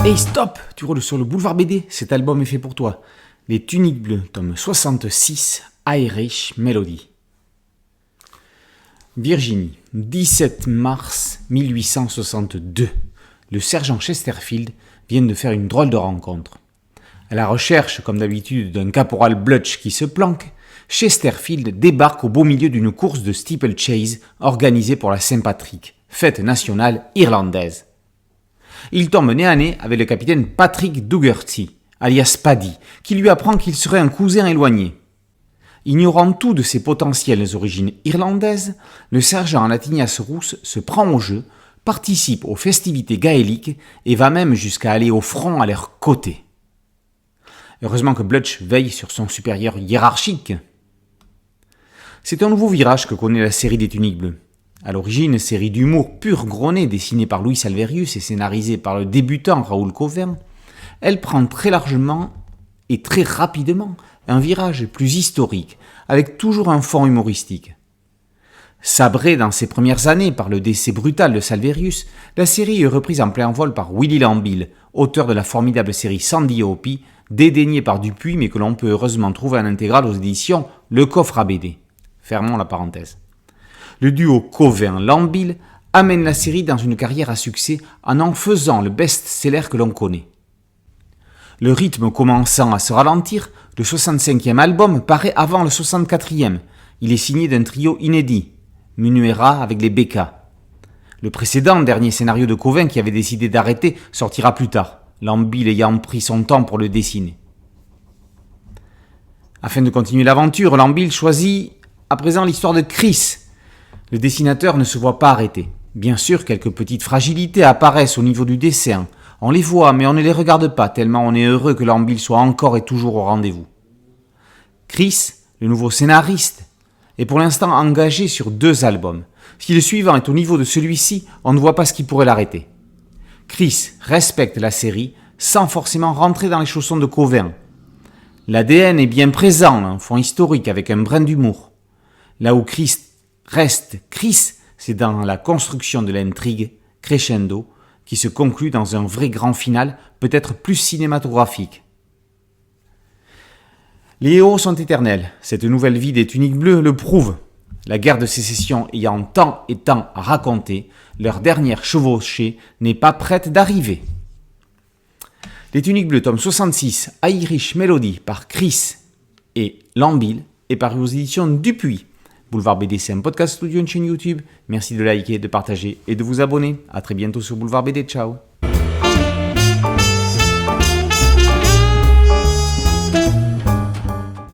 Hey stop, tu roules sur le boulevard BD, cet album est fait pour toi. Les Tuniques Bleues, tome 66, Irish Melody. Virginie, 17 mars 1862. Le sergent Chesterfield vient de faire une drôle de rencontre. À la recherche, comme d'habitude, d'un caporal Blutch qui se planque, Chesterfield débarque au beau milieu d'une course de steeplechase organisée pour la Saint-Patrick, fête nationale irlandaise. Il tombe nez à nez avec le capitaine Patrick Dougherty, alias Paddy, qui lui apprend qu'il serait un cousin éloigné. Ignorant tout de ses potentielles origines irlandaises, le sergent Latinias Rousse se prend au jeu, participe aux festivités gaéliques et va même jusqu'à aller au front à leur côté. Heureusement que Blutch veille sur son supérieur hiérarchique. C'est un nouveau virage que connaît la série des Tuniques Bleues. À l'origine, série d'humour pur grené dessinée par Louis Alverius et scénarisée par le débutant Raoul Cauvin, elle prend très largement et très rapidement un virage plus historique, avec toujours un fond humoristique. Sabrée dans ses premières années par le décès brutal de Salverius, la série est reprise en plein vol par Willy Lambill, auteur de la formidable série Sandy Hopi, dédaignée par Dupuis mais que l'on peut heureusement trouver en intégrale aux éditions Le Coffre à BD. Fermons la parenthèse. Le duo Cauvin-Lambill amène la série dans une carrière à succès en faisant le best-seller que l'on connaît. Le rythme commençant à se ralentir, le 65e album paraît avant le 64e. Il est signé d'un trio inédit, Munuera avec les Becca. Le précédent, dernier scénario de Cauvin qui avait décidé d'arrêter, sortira plus tard, Lambill ayant pris son temps pour le dessiner. Afin de continuer l'aventure, Lambill choisit à présent l'histoire de Chris. Le dessinateur ne se voit pas arrêter. Bien sûr, quelques petites fragilités apparaissent au niveau du dessin. On les voit, mais on ne les regarde pas, tellement on est heureux que Lambill soit encore et toujours au rendez-vous. Chris, le nouveau scénariste, est pour l'instant engagé sur 2 albums. Si le suivant est au niveau de celui-ci, on ne voit pas ce qui pourrait l'arrêter. Chris respecte la série sans forcément rentrer dans les chaussons de Cauvin. L'ADN est bien présent, un fond historique avec un brin d'humour. Là où Chris reste Chris, c'est dans la construction de l'intrigue crescendo qui se conclut dans un vrai grand final, peut-être plus cinématographique. Les héros sont éternels, cette nouvelle vie des Tuniques Bleues le prouve. La guerre de sécession ayant tant et tant à raconter, leur dernière chevauchée n'est pas prête d'arriver. Les Tuniques Bleues, tome 66, Irish Melody par Chris et Lambill est paru aux éditions Dupuis. Boulevard BD, c'est un podcast studio, une chaîne YouTube. Merci de liker, de partager et de vous abonner. A très bientôt sur Boulevard BD. Ciao.